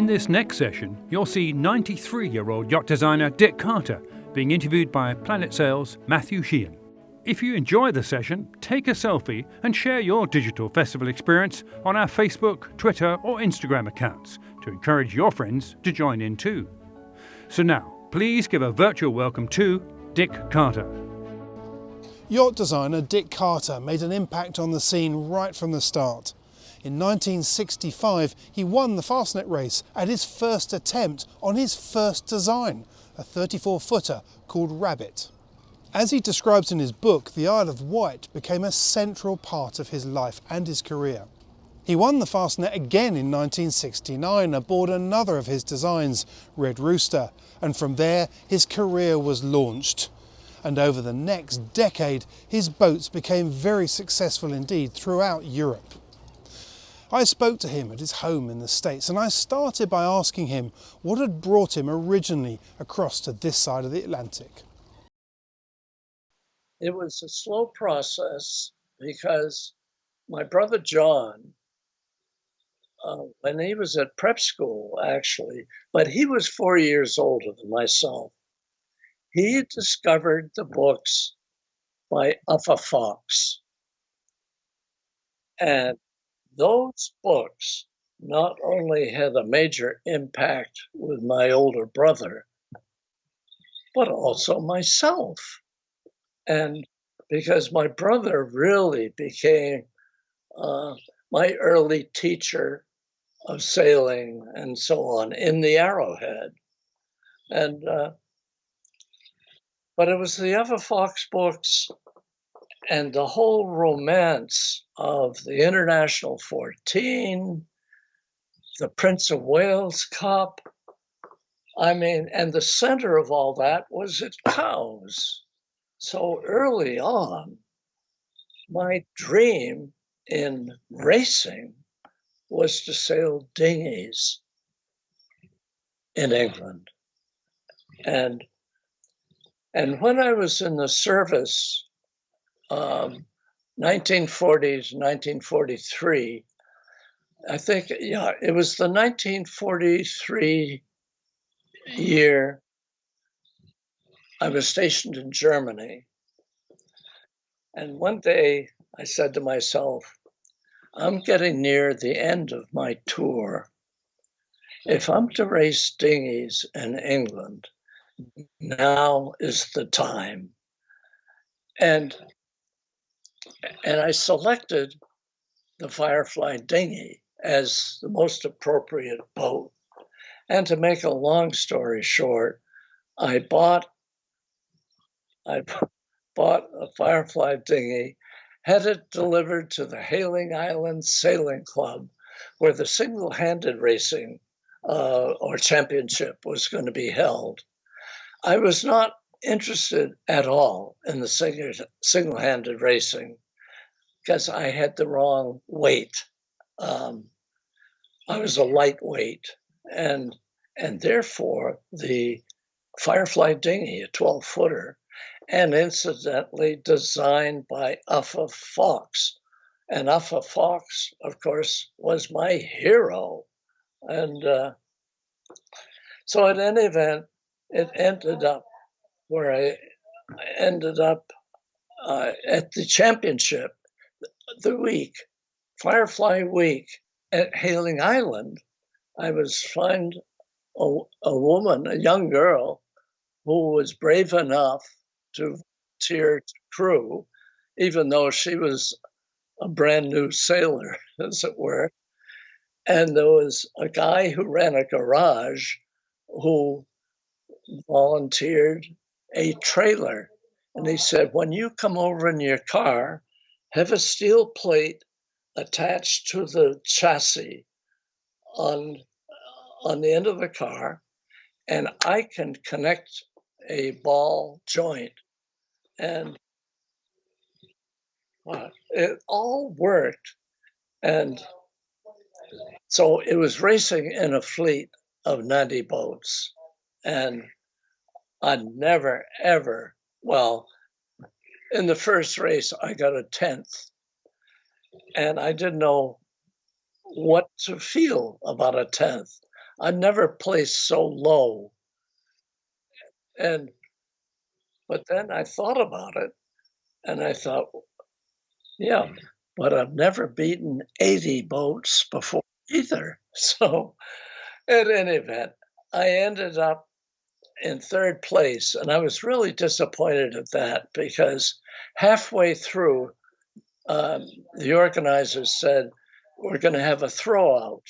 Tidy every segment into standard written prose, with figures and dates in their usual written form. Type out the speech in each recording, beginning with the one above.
this next session, you'll see 93-year-old yacht designer Dick Carter being interviewed by Planet Sail's Matthew Sheahan. If you enjoy the session, take a selfie and share your digital festival experience on our Facebook, Twitter or Instagram accounts to encourage your friends to join in too. So now, please give a virtual welcome to Dick Carter. Yacht designer Dick Carter made an impact on the scene right from the start. In 1965, he won the Fastnet Race at his first attempt on his first design, a 34-footer called Rabbit. As he describes in his book, the Isle of Wight became a central part of his life and his career. He won the Fastnet again in 1969 aboard another of his designs, Red Rooster, and from there his career was launched. And over the next decade, his boats became very successful indeed throughout Europe. I spoke to him at his home in the States, and I started by asking him what had brought him originally across to this side of the Atlantic. It was a slow process because my brother John, when he was at prep school actually, but he was 4 years older than myself, he had discovered the books by Uffa Fox. And those books not only had a major impact with my older brother, but also myself. And because my brother really became my early teacher of sailing and so on in the Arrowhead. And but it was the Uffa Fox books and the whole romance of the International 14, the Prince of Wales Cup. I mean, and the center of all that was its cows. So early on, my dream in racing was to sail dinghies in England. And when I was in the service, 1940s, 1943, I think, yeah, it was the 1943 year I was stationed in Germany. And one day I said to myself, I'm getting near the end of my tour. If I'm to race dinghies in England, now is the time. And I selected the Firefly dinghy as the most appropriate boat. And to make a long story short, I bought a Firefly dinghy, had it delivered to the Hailing Islands Sailing Club, where the single-handed racing or championship was going to be held. I was not interested at all in the single-handed racing because I had the wrong weight. I was a lightweight, and therefore the Firefly dinghy, a 12-footer, and incidentally designed by Uffa Fox. And Uffa Fox, of course, was my hero. And so at any event, it ended up where I ended up at the championship, the week, Firefly Week at Hailing Island. I was find a woman, a young girl, who was brave enough to volunteer to crew, even though she was a brand new sailor, as it were. And there was a guy who ran a garage who volunteered a trailer. And he said, when you come over in your car, have a steel plate attached to the chassis on the end of the car, and I can connect a ball joint. And it all worked. And so it was racing in a fleet of 90 boats. And I'd never, ever, well, in the first race, I got a 10th. And I didn't know what to feel about a 10th. I'd never placed so low. But then I thought about it, and I thought, yeah, but I've never beaten 80 boats before either. So, at any event, I ended up in third place, and I was really disappointed at that because halfway through, the organizers said, we're going to have a throwout.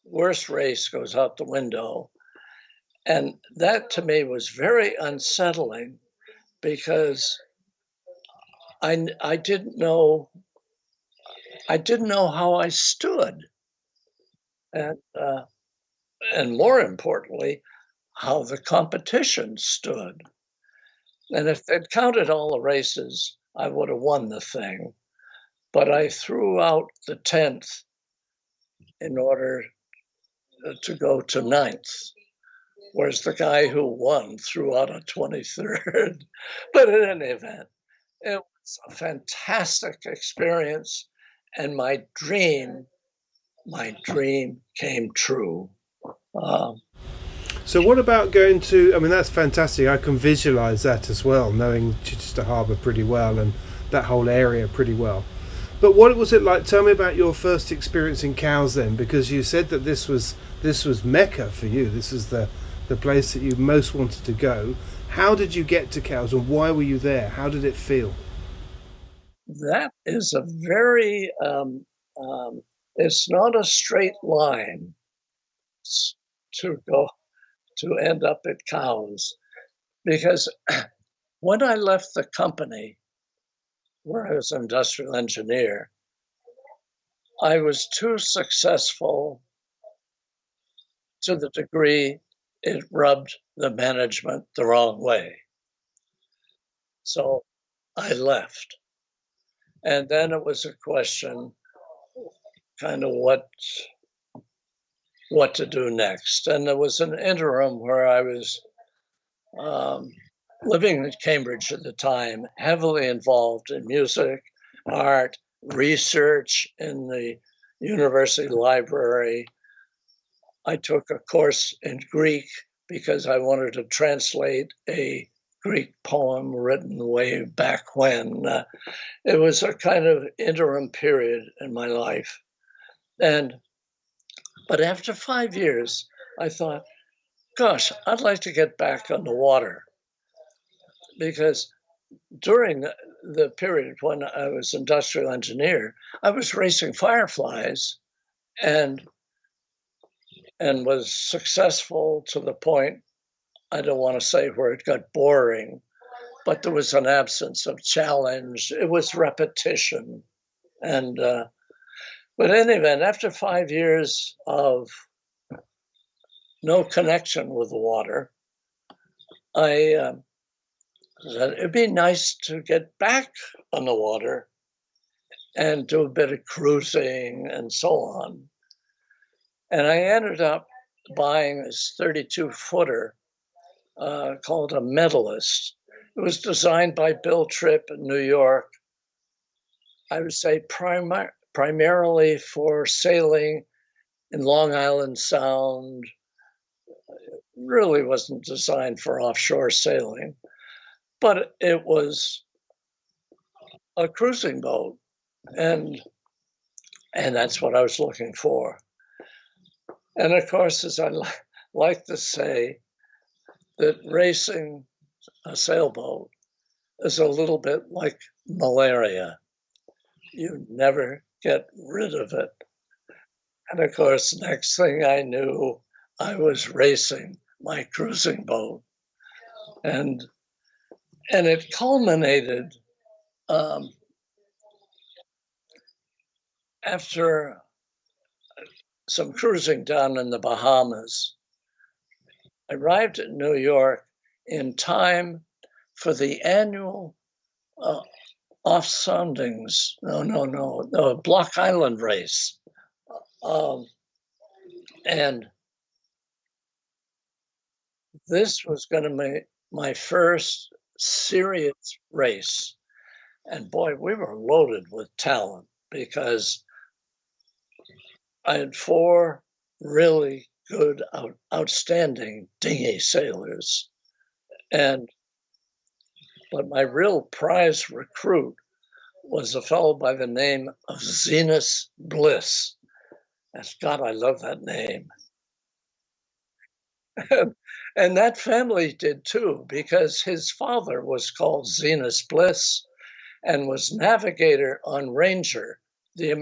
Worst race goes out the window. And that to me was very unsettling because I didn't know how I stood, and more importantly, how the competition stood. And if they'd counted all the races, I would have won the thing. But I threw out the 10th in order to go to 9th, whereas the guy who won threw out a 23rd. But in any event, it was a fantastic experience, and my dream came true. So what about going to, I mean, that's fantastic. I can visualize that as well, knowing Chichester Harbour pretty well and that whole area pretty well. But what was it like? Tell me about your first experience in Cowes then, because you said that this was Mecca for you. This is the place that you most wanted to go. How did you get to Cowes, and why were you there? How did it feel? That is a very, it's not a straight line to go to end up at Cowes, because when I left the company where I was an industrial engineer, I was too successful to the degree it rubbed the management the wrong way. So I left. And then it was a question kind of what to do next. And there was an interim where I was living in Cambridge at the time, heavily involved in music, art, research in the university library. I took a course in Greek because I wanted to translate a Greek poem written way back when. It was a kind of interim period in my life. But after 5 years, I thought, gosh, I'd like to get back on the water, because during the period when I was industrial engineer, I was racing fireflies and was successful to the point, I don't want to say where it got boring, but there was an absence of challenge. It was repetition. And but in any event, after 5 years of no connection with the water, I said it'd be nice to get back on the water and do a bit of cruising and so on. And I ended up buying this 32-footer called a Medalist. It was designed by Bill Tripp in New York. I would say primarily for sailing in Long Island Sound. It really wasn't designed for offshore sailing, but it was a cruising boat, and that's what I was looking for. And of course, as I like to say, that racing a sailboat is a little bit like malaria. You never get rid of it. And of course, next thing I knew, I was racing my cruising boat. And it culminated after some cruising down in the Bahamas. I arrived at New York in time for the annual off-soundings. No, Block Island race. And this was going to be my first serious race. And boy, we were loaded with talent because I had 4 really good, outstanding dinghy sailors. But my real prize recruit was a fellow by the name of Zenas Bliss. As God, I love that name. And that family did too, because his father was called Zenas Bliss and was navigator on Ranger, the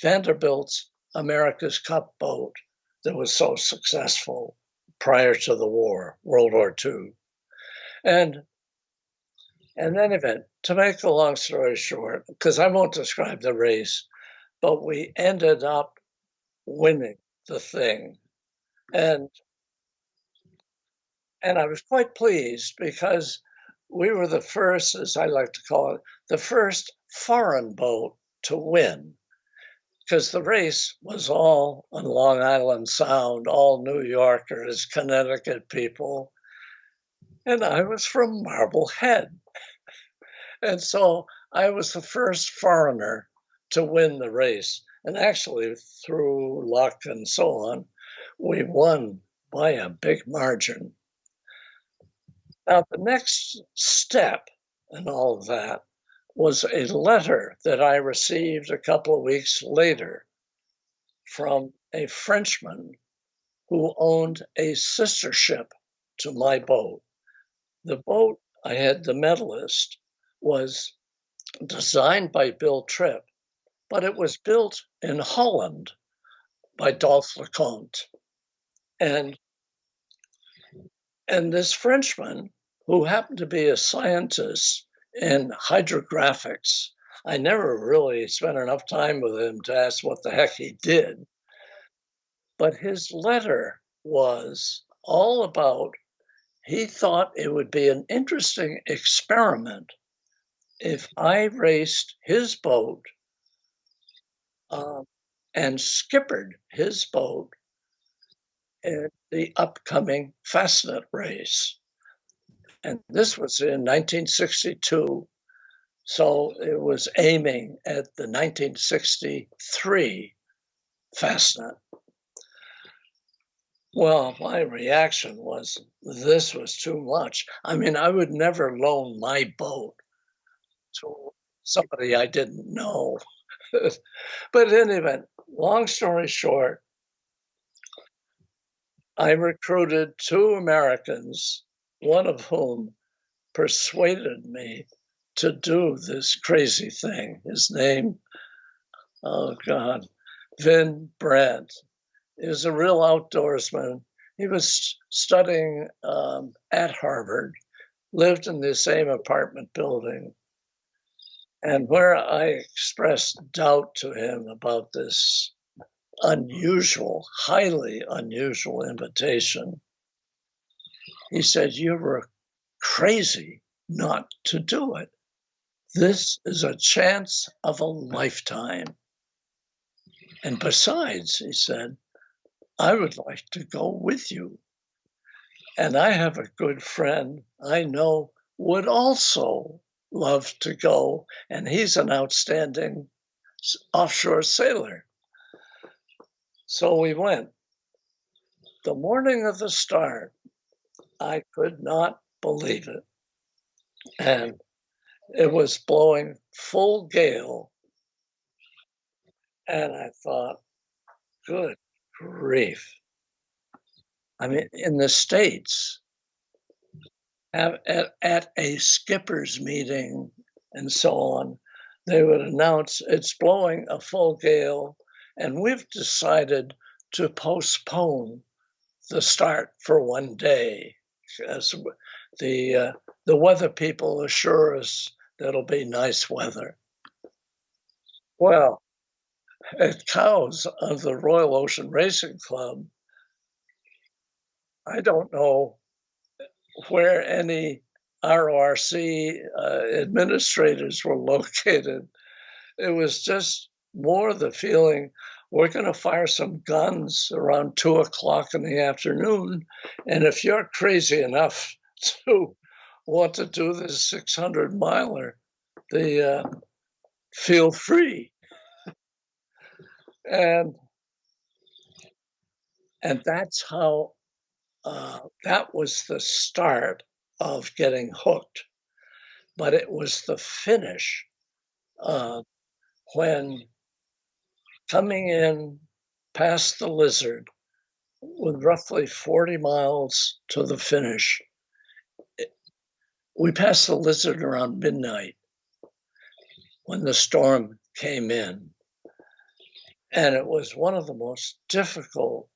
Vanderbilt's America's Cup boat that was so successful prior to the war, World War II. And then event, to make a long story short, because I won't describe the race, but we ended up winning the thing. And I was quite pleased because we were the first, as I like to call it, the first foreign boat to win. Because the race was all on Long Island Sound, all New Yorkers, Connecticut people. And I was from Marblehead. And so I was the first foreigner to win the race. And actually, through luck and so on, we won by a big margin. Now, the next step in all of that was a letter that I received a couple of weeks later from a Frenchman who owned a sister ship to my boat. The boat I had, the Medalist, was designed by Bill Tripp, but it was built in Holland by Dolph LeComte. And this Frenchman, who happened to be a scientist in hydrographics, I never really spent enough time with him to ask what the heck he did. But his letter was all about, he thought it would be an interesting experiment if I raced his boat and skippered his boat at the upcoming Fastnet Race. And this was in 1962. So it was aiming at the 1963 Fastnet. Well, my reaction was, this was too much. I mean, I would never loan my boat to somebody I didn't know. But in any event, long story short, I recruited 2 Americans, one of whom persuaded me to do this crazy thing. His name, oh God, Vin Brandt, is a real outdoorsman. He was studying at Harvard, lived in the same apartment building. And where I expressed doubt to him about this unusual, highly unusual invitation, he said, "You were crazy not to do it. This is a chance of a lifetime. And besides," he said, "I would like to go with you. And I have a good friend I know would also love to go, and he's an outstanding offshore sailor." So we went. The morning of the start, I could not believe it. And it was blowing full gale. And I thought, good grief. I mean, in the States, at a skipper's meeting and so on, they would announce it's blowing a full gale, and we've decided to postpone the start for one day, as the weather people assure us that it'll be nice weather. Well, at Cowes of the Royal Ocean Racing Club, I don't know where any RORC administrators were located. It was just more the feeling, we're going to fire some guns around 2:00 in the afternoon. And if you're crazy enough to want to do this 600-miler, feel free. And And that's how, that was the start of getting hooked. But it was the finish, when coming in past the Lizard with roughly 40 miles to the finish. We passed the Lizard around midnight when the storm came in. And it was one of the most difficult,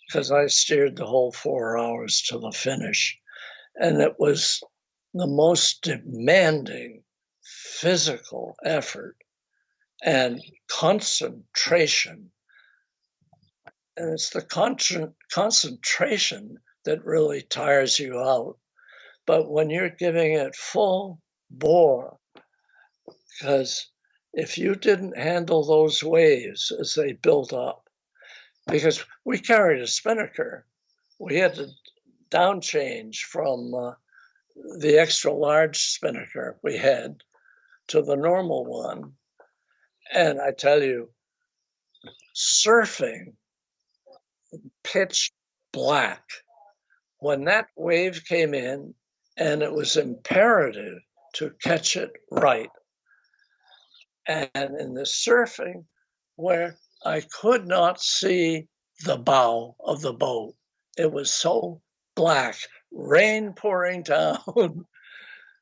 because I steered the whole 4 hours to the finish. And it was the most demanding physical effort and concentration. And it's the concentration that really tires you out. But when you're giving it full bore, because if you didn't handle those waves as they built up, because we carried a spinnaker, we had to down change from the extra large spinnaker we had to the normal one. And I tell you, surfing pitch black, when that wave came in, and it was imperative to catch it right. And in the surfing, where I could not see the bow of the boat, it was so black, rain pouring down.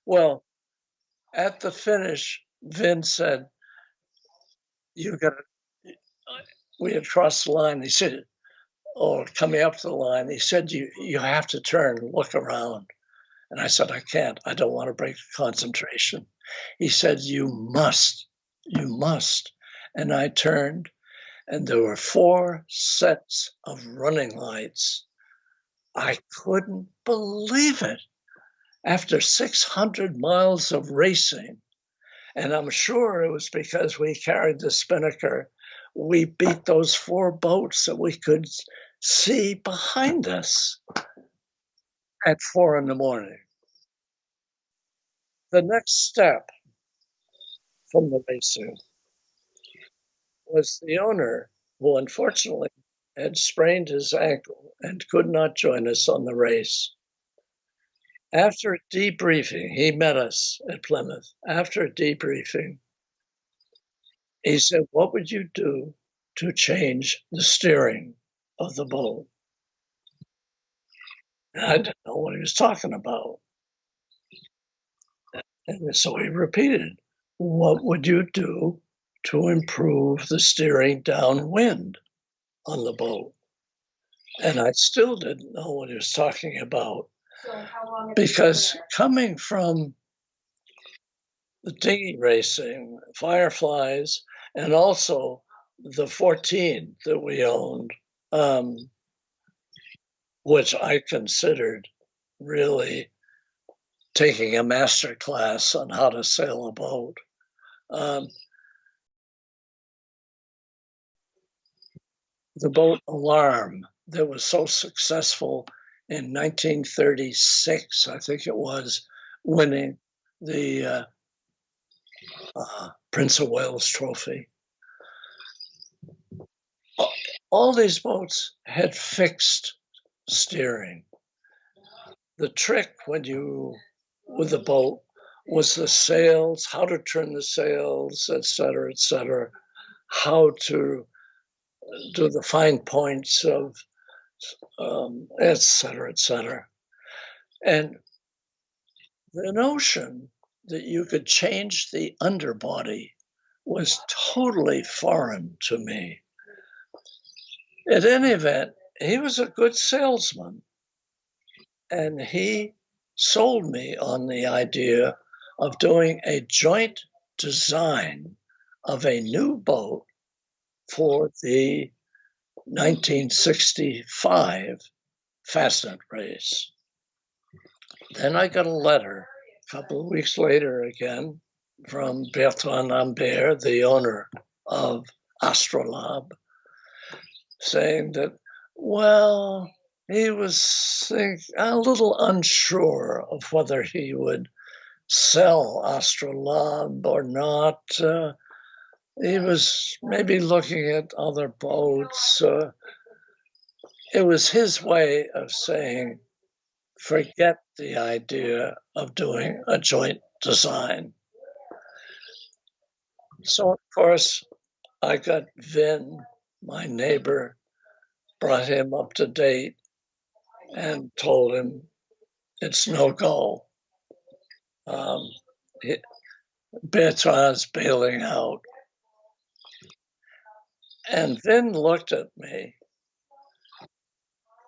Well, at the finish, Vin said, "You got to," we had crossed the line. He said, or coming up to the line, he said, you have to turn and look around. And I said, I can't. I don't want to break concentration. He said, you must. And I turned, and there were 4 sets of running lights. I couldn't believe it. After 600 miles of racing, and I'm sure it was because we carried the spinnaker, we beat those 4 boats that we could see behind us at 4 in the morning. The next step from the racing was the owner, who unfortunately had sprained his ankle and could not join us on the race. After debriefing, he met us at Plymouth. After debriefing, he said, what would you do to change the steering of the boat? And I didn't know what he was talking about. And so he repeated, what would you do to improve the steering downwind on the boat? And I still didn't know what he was talking about. Because coming from the dinghy racing, Fireflies, and also the 14 that we owned, which I considered really taking a master class on how to sail a boat. The boat Alarm that was so successful in 1936, I think it was, winning the Prince of Wales Trophy. All these boats had fixed steering. The trick with the boat was the sails, how to turn the sails, et cetera, how to do the fine points of, et cetera. And the notion that you could change the underbody was totally foreign to me. At any event, he was a good salesman, and he sold me on the idea of doing a joint design of a new boat for the 1965 Fastnet Race. Then I got a letter a couple of weeks later again from Bertrand Ambert, the owner of Astrolabe, saying that, well, he was a little unsure of whether he would sell Astrolabe or not. He was maybe looking at other boats. it was his way of saying, forget the idea of doing a joint design. So, of course, I got Vin, my neighbor, brought him up to date and told him it's no go. Bertrand's bailing out. And Vin looked at me,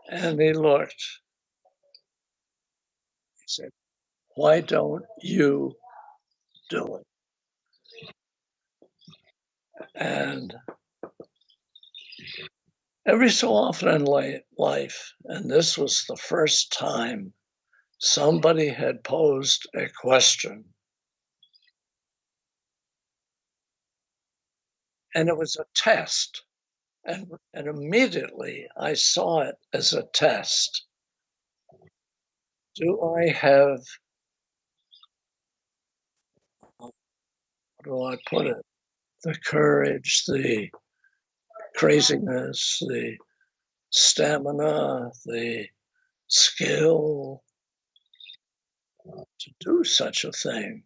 and he looked. He said, why don't you do it? And every so often in life, and this was the first time somebody had posed a question, and it was a test. And immediately I saw it as a test. Do I have, how do I put it, the courage, the craziness, the stamina, the skill to do such a thing?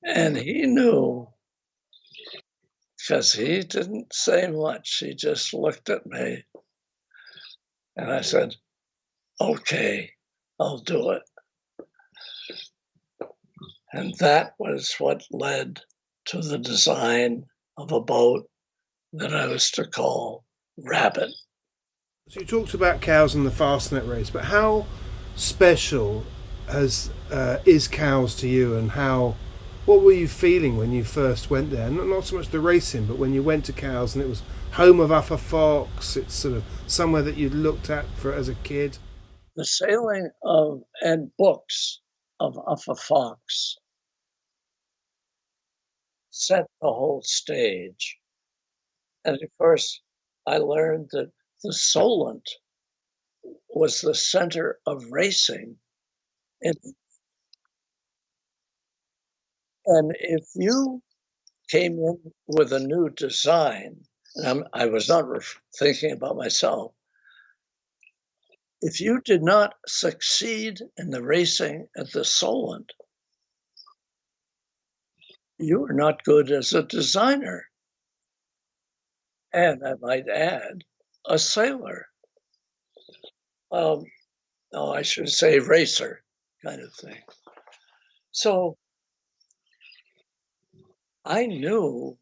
And he knew, because he didn't say much. He just looked at me. And I said, okay, I'll do it. And that was what led to the design of a boat that I was to call Rabbit. So you talked about cows and the Fastnet Race, but how special is cows to you, and what were you feeling when you first went there? Not so much the racing, but when you went to cows and it was home of Uffa Fox, it's sort of somewhere that you'd looked at as a kid. The sailing of and books of Uffa Fox set the whole stage. And of course, I learned that the Solent was the center of racing. And if you came in with a new design, and I was not thinking about myself, if you did not succeed in the racing at the Solent, you were not good as a designer. And I might add, a sailor. I should say racer kind of thing. So I knew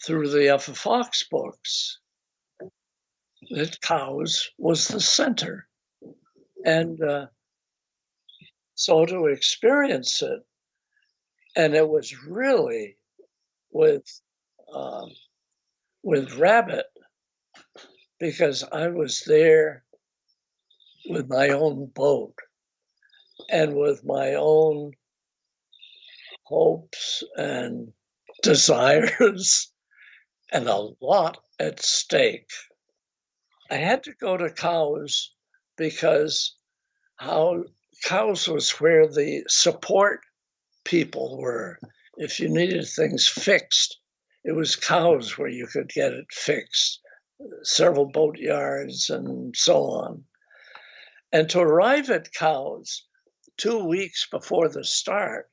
through the Uffa Fox books that cows was the center. And so to experience it, and it was really with Rabbit, because I was there with my own boat and with my own hopes and desires and a lot at stake. I had to go to cows because cows was where the support people were. If you needed things fixed, it was cows where you could get it fixed, several boat yards and so on. And to arrive at cows 2 weeks before the start,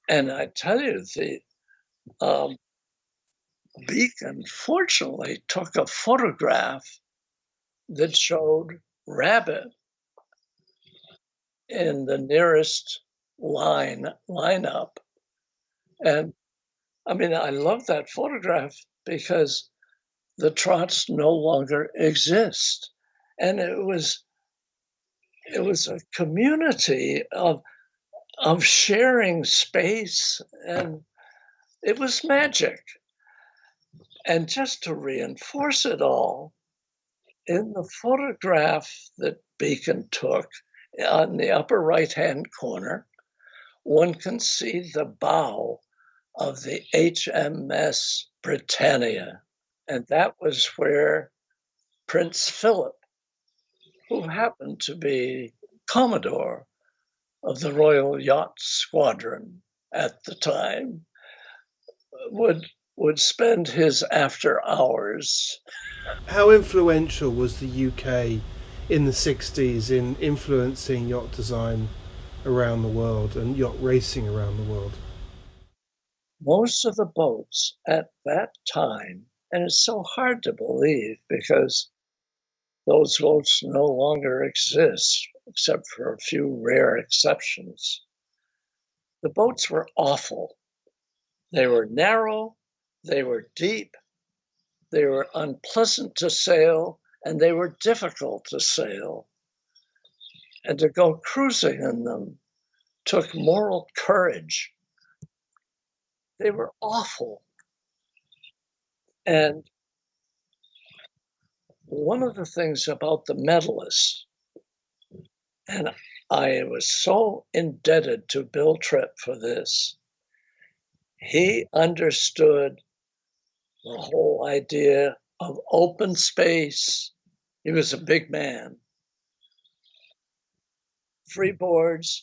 and I tell you, the Beacon fortunately took a photograph that showed Rabbit in the nearest lineup. And I mean, I love that photograph because the trots no longer exist. And it was a community of sharing space, and it was magic. And just to reinforce it all, in the photograph that Beacon took on the upper right-hand corner, one can see the bow of the HMS Britannia. And that was where Prince Philip, who happened to be Commodore of the Royal Yacht Squadron at the time, would would spend his after hours. How influential was the UK in the 60s in influencing yacht design around the world and yacht racing around the world? Most of the boats at that time, and it's so hard to believe because those boats no longer exist, except for a few rare exceptions. The boats were awful. They were narrow, they were deep, they were unpleasant to sail, and they were difficult to sail. And to go cruising in them took moral courage. They were awful. And one of the things about the medalists, and I was so indebted to Bill Tripp for this, he understood the whole idea of open space. He was a big man. Freeboards,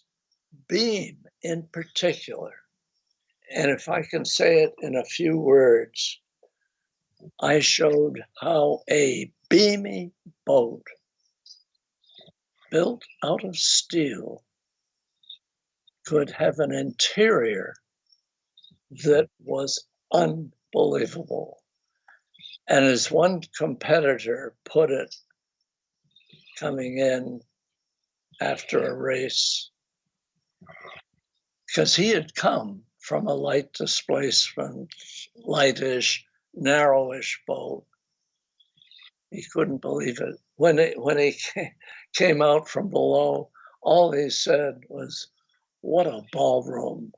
beam in particular. And if I can say it in a few words, I showed how a beamy boat built out of steel could have an interior that was unbelievable. And as one competitor put it, coming in after a race, because he had come from a light displacement, lightish, narrowish boat. He couldn't believe it. When he came out from below, all he said was, "What a ballroom."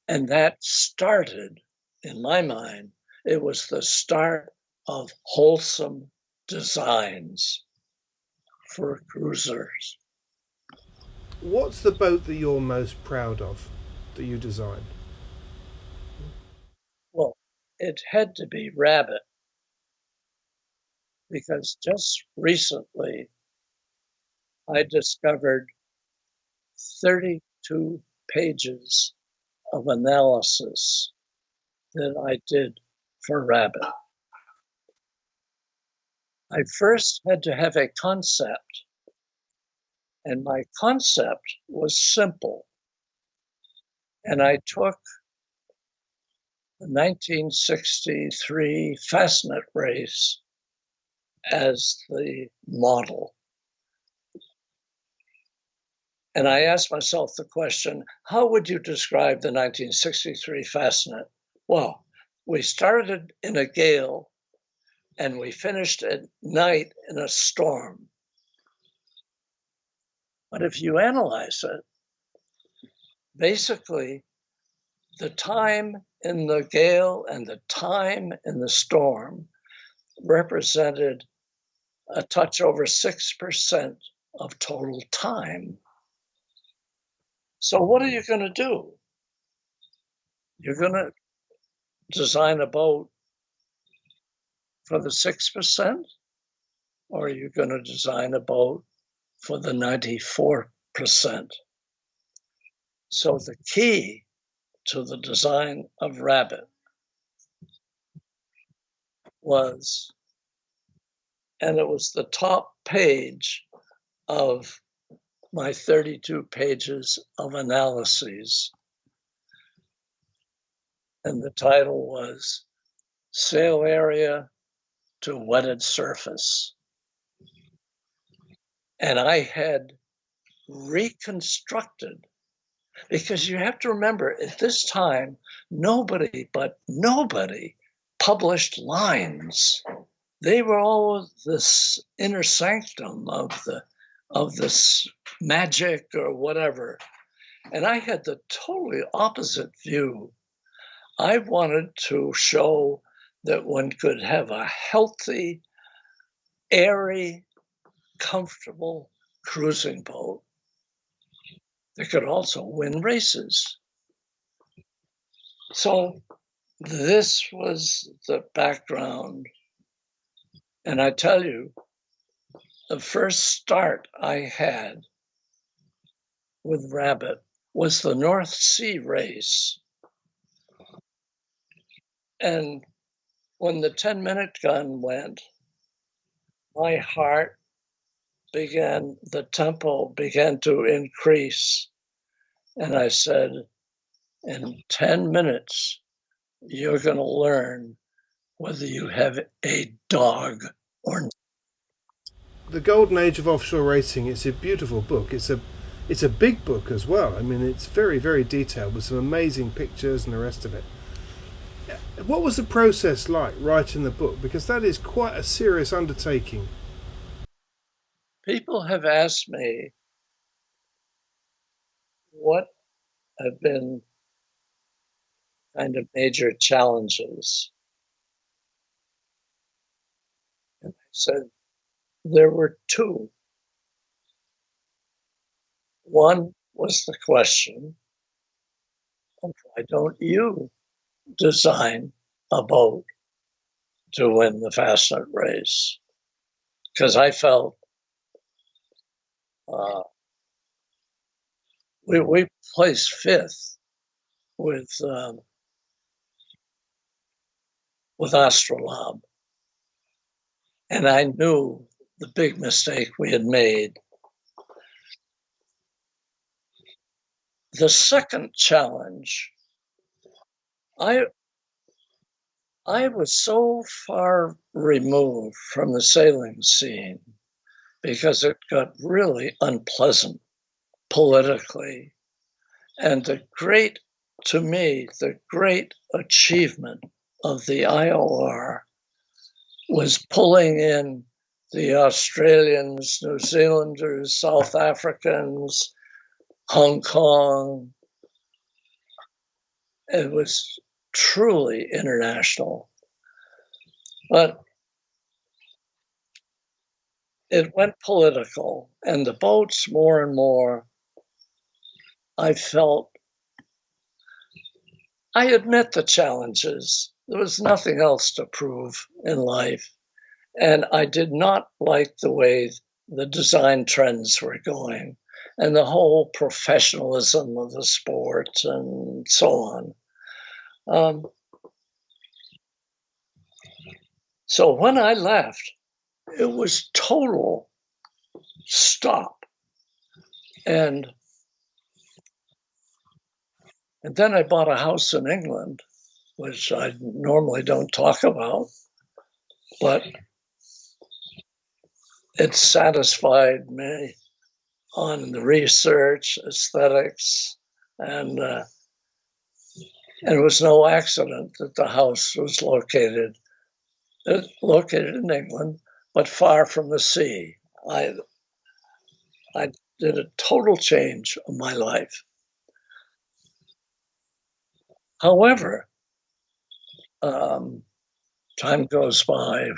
And that started, in my mind, it was the start of wholesome designs for cruisers. What's the boat that you're most proud of that you designed? Well, it had to be Rabbit, because just recently I discovered 32 pages of analysis that I did for Rabbit. I first had to have a concept, and my concept was simple. And I took the 1963 Fastnet Race as the model. And I asked myself the question, how would you describe the 1963 Fastnet? Well, we started in a gale and we finished at night in a storm. But if you analyze it, basically the time in the gale and the time in the storm represented a touch over 6% of total time. So what are you going to do? You're going to design a boat for the 6%, or are you going to design a boat for the 94%? So the key to the design of Rabbit was, and it was the top page of my 32 pages of analyses. And the title was Sail Area to Wetted Surface. And I had reconstructed, because you have to remember at this time, nobody published lines. They were all this inner sanctum of this magic or whatever. And I had the totally opposite view. I wanted to show that one could have a healthy, airy, comfortable cruising boat that could also win races. So this was the background. And I tell you, the first start I had with Rabbit was the North Sea race. And when the 10-minute gun went, my heart the tempo began to increase. And I said, in 10 minutes, you're going to learn whether you have a dog or not. The Golden Age of Offshore Racing, it's a beautiful book. It's a big book as well. I mean, it's very, very detailed with some amazing pictures and the rest of it. What was the process like writing the book? Because that is quite a serious undertaking. People have asked me what have been kind of major challenges. And I said, there were two. One was the question of why don't you design a boat to win the Fastnet race? Because I felt we placed fifth with Astrolabe, and I knew the big mistake we had made. The second challenge, I was so far removed from the sailing scene because it got really unpleasant politically. And the great achievement of the IOR was pulling in the Australians, New Zealanders, South Africans, Hong Kong. It was truly international. But it went political, and the boats more and more, I felt, I admit the challenges. There was nothing else to prove in life. And I did not like the way the design trends were going and the whole professionalism of the sport and so on. So when I left, it was total stop. And then I bought a house in England, which I normally don't talk about, but it satisfied me on the research, aesthetics, and it was no accident that the house was located in England, but far from the sea. I did a total change of my life. However, time goes by.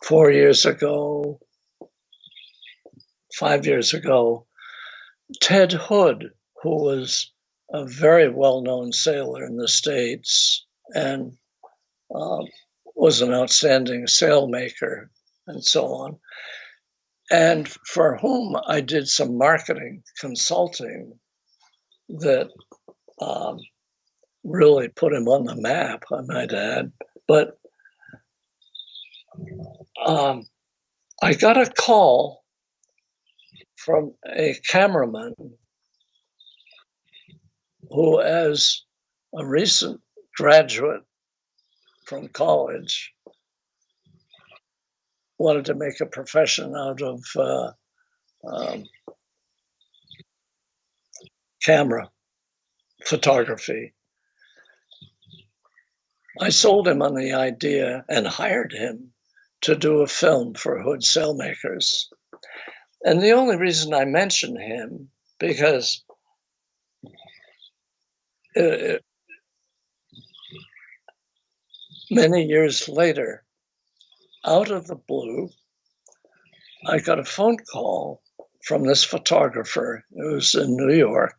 4 years ago, 5 years ago, Ted Hood, who was a very well-known sailor in the States and was an outstanding sailmaker and so on, and for whom I did some marketing consulting that really put him on the map, I might add. But I got a call from a cameraman who, as a recent graduate from college, wanted to make a profession out of camera photography. I sold him on the idea and hired him to do a film for Hood Sailmakers. And the only reason I mention him, because many years later, out of the blue, I got a phone call from this photographer who was in New York,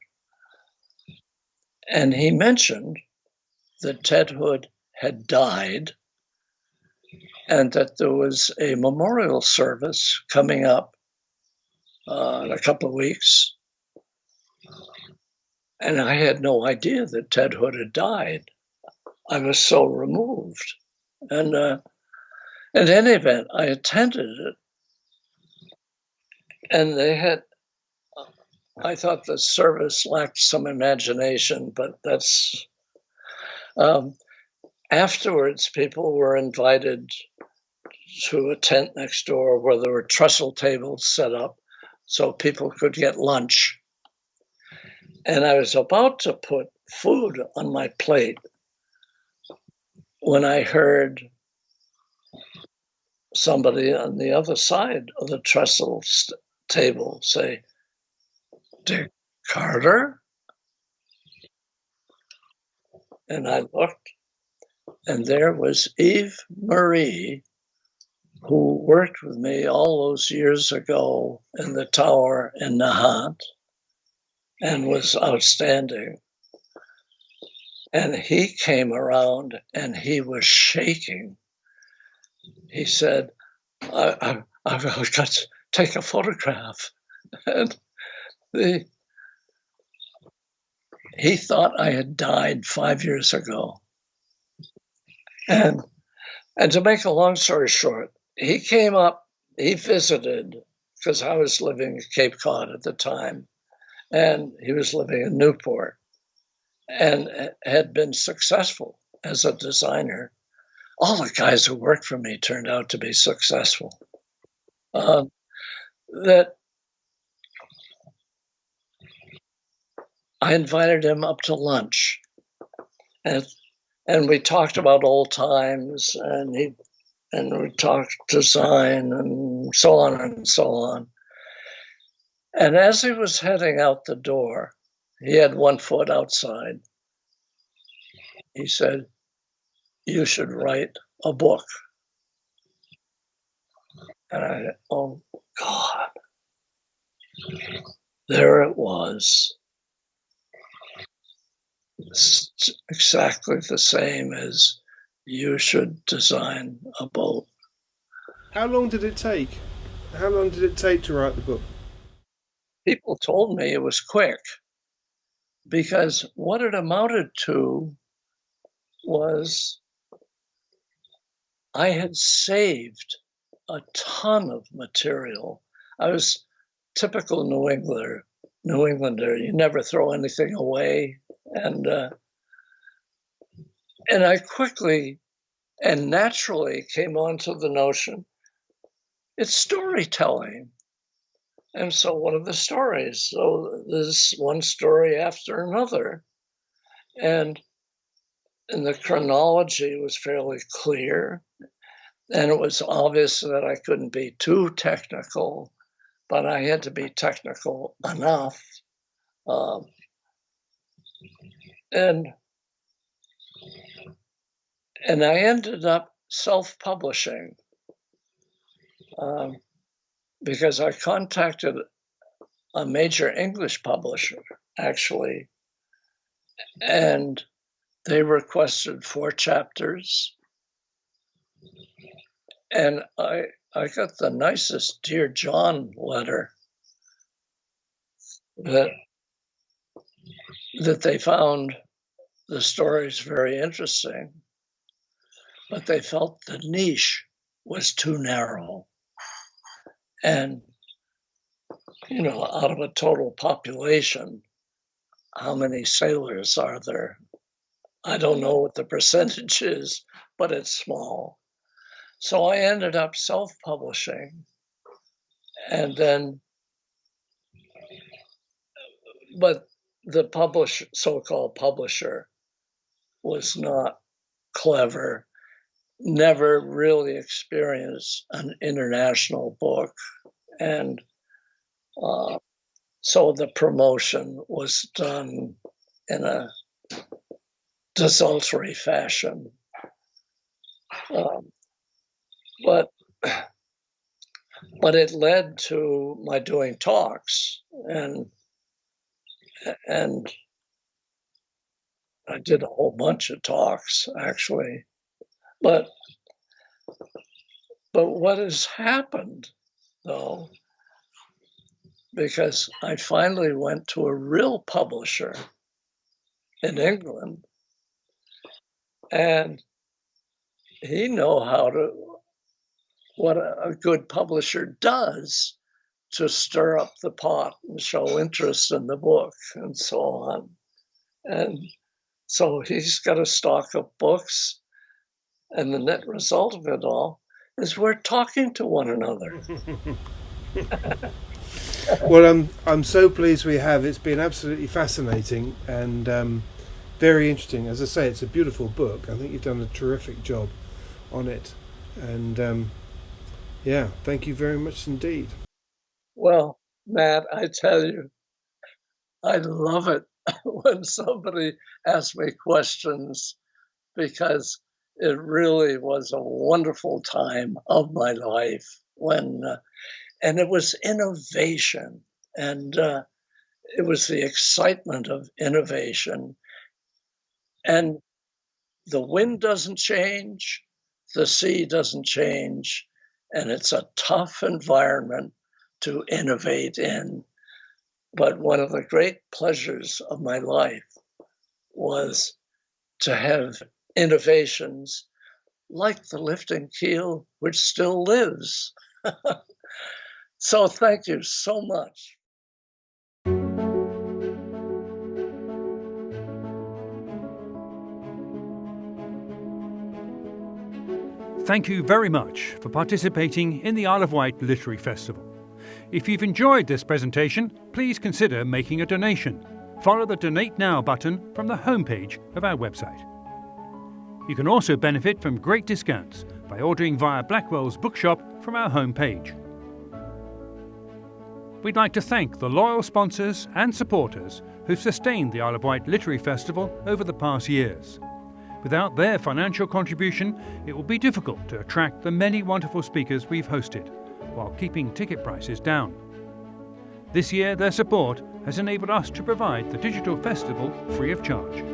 and he mentioned that Ted Hood had died and that there was a memorial service coming up in a couple of weeks. And I had no idea that Ted Hood had died. I was so removed. And in any event, I attended it, and I thought the service lacked some imagination, but that's, afterwards, people were invited to a tent next door where there were trestle tables set up so people could get lunch. And I was about to put food on my plate when I heard somebody on the other side of the trestle table say, "Dick Carter?" And I looked, and there was Eve Marie, who worked with me all those years ago in the tower in Nahant and was outstanding. And he came around and he was shaking. He said, I've got to take a photograph. And he thought I had died 5 years ago. And to make a long story short, he came up, he visited, because I was living in Cape Cod at the time, and he was living in Newport, and had been successful as a designer. All the guys who worked for me turned out to be successful. That I invited him up to lunch, and we talked about old times, and we talked design and so on and so on. And as he was heading out the door, he had one foot outside. He said, "You should write a book." And I said, "Oh God." There it was. It's exactly the same as "You should design a boat." How long did it take? How long did it take to write the book? People told me it was quick, because what it amounted to was I had saved a ton of material. I was typical New Englander. You never throw anything away. And I quickly and naturally came onto the notion it's storytelling. And so what are the stories? So there's one story after another. And the chronology was fairly clear. And it was obvious that I couldn't be too technical, but I had to be technical enough. And I ended up self-publishing because I contacted a major English publisher, actually, and they requested 4 chapters. And I got the nicest Dear John letter that they found the stories very interesting, but they felt the niche was too narrow. And, out of a total population, how many sailors are there? I don't know what the percentage is, but it's small. So I ended up self-publishing, and then, but the so-called publisher was not clever, never really experienced an international book. And so the promotion was done in a desultory fashion. But it led to my doing talks, and I did a whole bunch of talks, actually. But what has happened, though, because I finally went to a real publisher in England, And he what a good publisher does to stir up the pot and show interest in the book and so on. And so he's got a stock of books, and the net result of it all is we're talking to one another. Well, I'm so pleased we have. It's been absolutely fascinating and very interesting. As I say, it's a beautiful book. I think you've done a terrific job on it. And yeah, thank you very much indeed. Well, Matt, I tell you, I love it when somebody asks me questions, because it really was a wonderful time of my life when, and it was innovation, and it was the excitement of innovation. And the wind doesn't change, the sea doesn't change, and it's a tough environment to innovate in. But one of the great pleasures of my life was to have innovations like the lifting keel, which still lives. So thank you so much. Thank you very much for participating in the Isle of Wight Literary Festival. If you've enjoyed this presentation, please consider making a donation. Follow the Donate Now button from the homepage of our website. You can also benefit from great discounts by ordering via Blackwells Bookshop from our homepage. We'd like to thank the loyal sponsors and supporters who've sustained the Isle of Wight Literary Festival over the past years. Without their financial contribution, it will be difficult to attract the many wonderful speakers we've hosted, while keeping ticket prices down. This year, their support has enabled us to provide the digital festival free of charge.